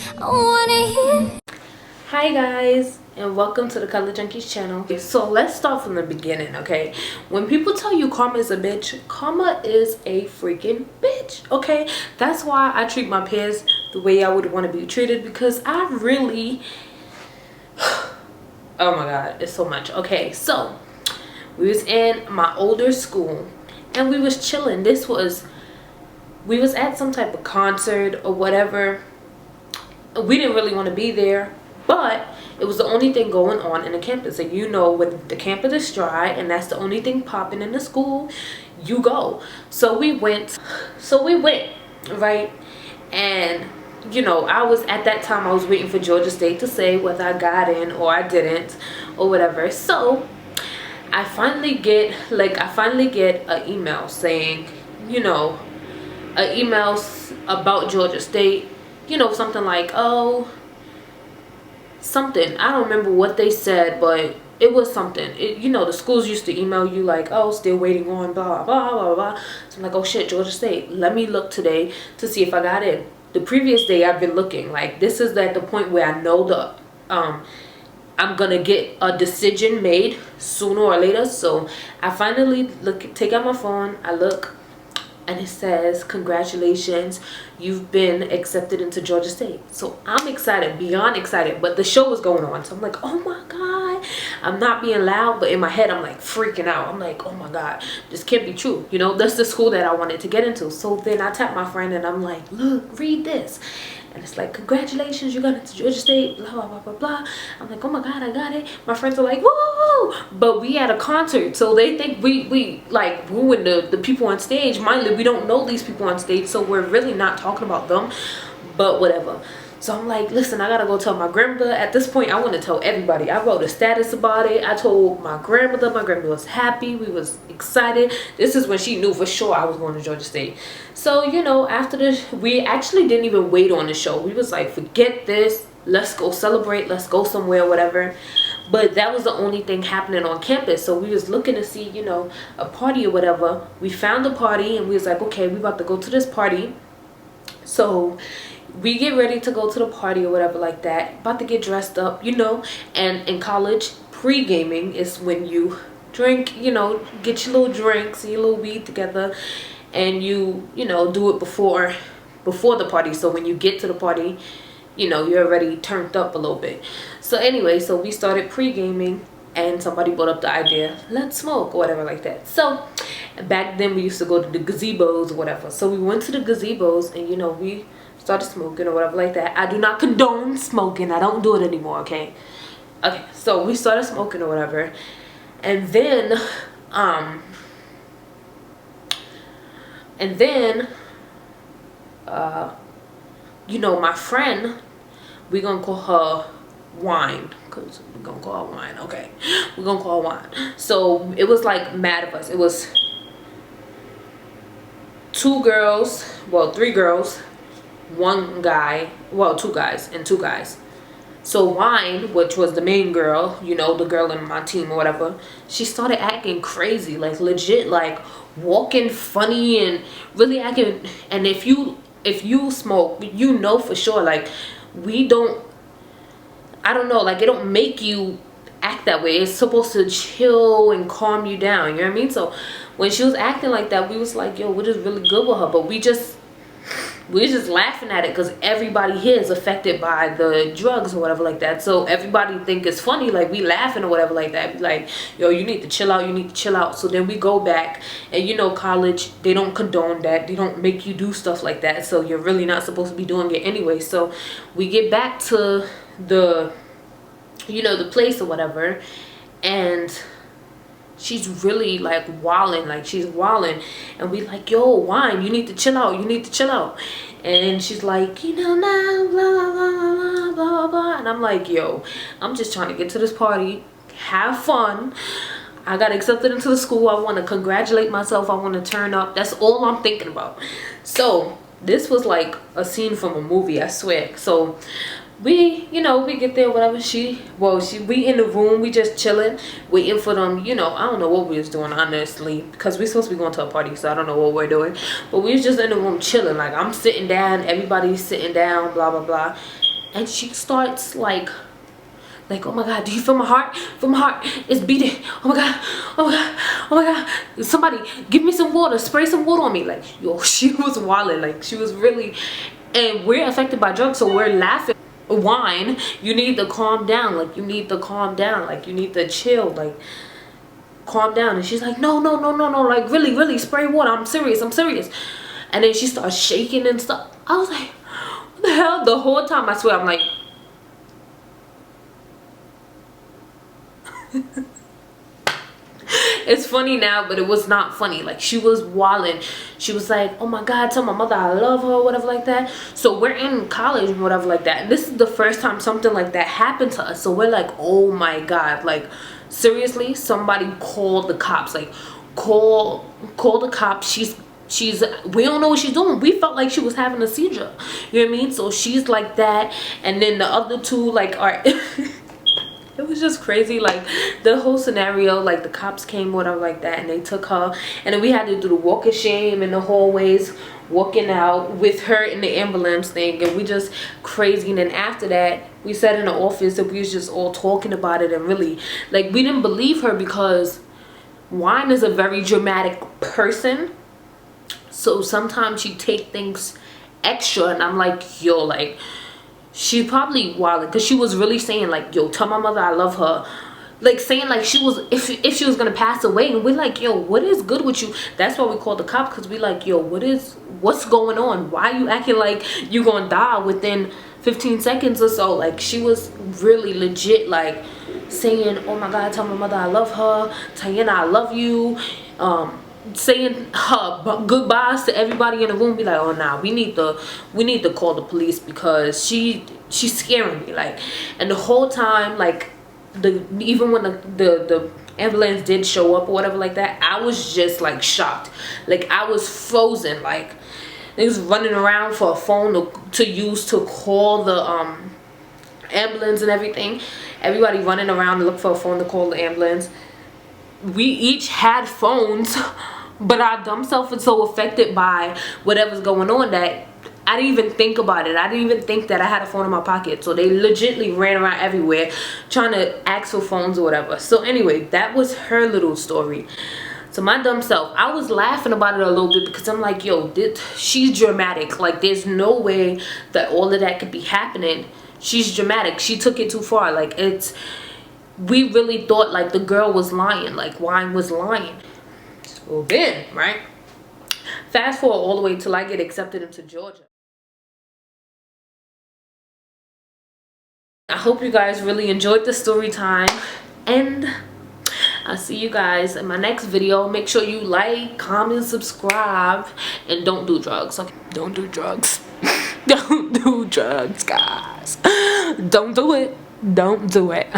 Hi guys, and welcome to the Color Junkies channel. Okay, so let's start from the beginning, okay? When people tell you karma is a bitch, karma is a freaking bitch, okay? That's why I treat my peers the way I would want to be treated, because I really oh my god, it's so much. Okay, so we was in my older school and we was chilling. We was at some type of concert or whatever. We didn't really want to be there, but it was the only thing going on in the campus. And you know, when the campus is dry and that's the only thing popping in the school, you go. So we went, right? And you know, I was at that time, I was waiting for Georgia State to say whether I got in or I didn't or whatever. So I finally get an email saying, you know, an email about Georgia State, you know, something like, oh, something, I don't remember what they said, but it was something. You know, the schools used to email you like, oh, still waiting on blah blah blah blah. So I'm like, oh shit, Georgia State, let me look today to see if I got in. The previous day I've been looking, like, this is at the point where I know the I'm gonna get a decision made sooner or later. So I finally take out my phone, I look, and it says, congratulations, you've been accepted into Georgia State. So I'm excited, beyond excited, but the show was going on. So I'm like, oh my God. I'm not being loud, but in my head, I'm like freaking out. I'm like, oh my God, this can't be true. You know, that's the school that I wanted to get into. So then I tap my friend and I'm like, look, read this. And it's like, congratulations, you got into Georgia State, blah, blah, blah, blah, blah. I'm like, oh my God, I got it. My friends are like, woo! But we had a concert, so they think we like ruined the people on stage. Mind you, we don't know these people on stage, so we're really not talking about them, but whatever. So I'm like, listen, I gotta go tell my grandmother. At this point, I want to tell everybody. I wrote a status about it. I told my grandmother. My grandmother was happy. We was excited. This is when she knew for sure I was going to Georgia State. So, you know, after this, we actually didn't even wait on the show. We was like, forget this. Let's go celebrate. Let's go somewhere, whatever. But that was the only thing happening on campus. So we was looking to see, you know, a party or whatever. We found a party and we was like, okay, we about to go to this party. So we get ready to go to the party or whatever like that, about to get dressed up, you know. And in college, pre-gaming is when you drink, you know, get your little drinks and your little weed together, and you know, do it before the party. So when you get to the party, you know, you're already turned up a little bit. So anyway, so we started pre-gaming and somebody brought up the idea, let's smoke or whatever like that. So back then we used to go to the gazebos or whatever. So we went to the gazebos and, you know, we started smoking or whatever like that. I do not condone smoking. I don't do it anymore, okay? Okay, so we started smoking or whatever. And then you know, my friend, we're gonna call her Wine, because we're gonna call her Wine, okay? We're gonna call her Wine. So it was like mad of us. It was 2 girls, well, 3 girls, 1 guy, well, 2 guys and 2 guys. So Wine, which was the main girl, you know, the girl in my team or whatever, she started acting crazy, like legit, like walking funny and really acting. And if you smoke, you know for sure, like, I don't know, like, it don't make you act that way. It's supposed to chill and calm you down, you know what I mean? So when she was acting like that, we was like, yo, what is really good with her? But we're just laughing at it because everybody here is affected by the drugs or whatever like that. So everybody think it's funny, like we laughing or whatever like that. Like, yo, you need to chill out, you need to chill out. So then we go back, and you know, college, they don't condone that. They don't make you do stuff like that. So you're really not supposed to be doing it anyway. So we get back to the, you know, the place or whatever, and she's really like wilding, like she's wilding, and we like, yo, Wine, you need to chill out, you need to chill out. And she's like, you know, now blah blah blah blah blah blah. And I'm like, yo, I'm just trying to get to this party, have fun. I got accepted into the school. I want to congratulate myself. I want to turn up. That's all I'm thinking about. So this was like a scene from a movie, I swear. So we, you know, we get there, whatever. We in the room, we just chilling, waiting for them. You know, I don't know what we was doing, honestly, because we supposed to be going to a party, so I don't know what we're doing. But we was just in the room chilling. Like, I'm sitting down, everybody's sitting down, blah blah blah. and she starts like, oh my God, do you feel my heart? Feel my heart? It's beating. Oh my God, oh my God, oh my God. Somebody give me some water, spray some water on me. Like, yo, she was wilding. Like, she was really, and we're affected by drugs, so we're laughing. Wine, you need to calm down. Like, you need to calm down. Like, you need to chill. Like, calm down. And she's like, no, no, no, no, no. Like, really, really, spray water. I'm serious, I'm serious. And then she starts shaking and stuff. I was like, what the hell? The whole time, I swear, I'm like, it's funny now, but it was not funny. Like, she was wilding. She was like, oh my God, tell my mother I love her, whatever like that. So we're in college and whatever like that, and this is the first time something like that happened to us. So we're like, oh my God, like, seriously, somebody called the cops. Like, call the cops. She's we don't know what she's doing. We felt like she was having a seizure, you know what I mean? So she's like that, and then the other two like are it was just crazy. Like, the whole scenario, like, the cops came, whatever like that, and they took her, and then we had to do the walk of shame in the hallways, walking out with her in the ambulance thing, and we just crazy. And then after that, we sat in the office and we was just all talking about it, and really, like, we didn't believe her because Wine is a very dramatic person, so sometimes she take things extra, and I'm like, yo, like, she probably wild, because she was really saying like, yo, tell my mother I love her, like, saying like she was, if she was gonna pass away. And we're like, yo, what is good with you? That's why we called the cops, because we like, yo, what's going on? Why you acting like you gonna die within 15 seconds or so? Like, she was really legit like saying, oh my God, tell my mother I love her, Tayana, I love you, saying her goodbyes to everybody in the room. Be like, oh nah, we need to call the police, because she's scaring me. Like, and the whole time, like, even when the ambulance did show up or whatever like that, I was just like shocked. Like, I was frozen. Like, they was running around for a phone to use to call the ambulance and everything. Everybody running around to look for a phone to call the ambulance. We each had phones, but our dumb self was so affected by whatever's going on that I didn't even think about it. I didn't even think that I had a phone in my pocket. So they legitimately ran around everywhere trying to ask for phones or whatever. So anyway, that was her little story. So my dumb self, I was laughing about it a little bit, because I'm like, yo, she's dramatic. Like, there's no way that all of that could be happening. She's dramatic. She took it too far. Like, we really thought like the girl was lying, like Wine was lying. So then, right, fast forward all the way till I get accepted into Georgia. I hope you guys really enjoyed the story time, and I'll see you guys in my next video. Make sure you like, comment, subscribe, and don't do drugs. Okay, don't do drugs. Don't do drugs, guys. Don't do it. Don't do it.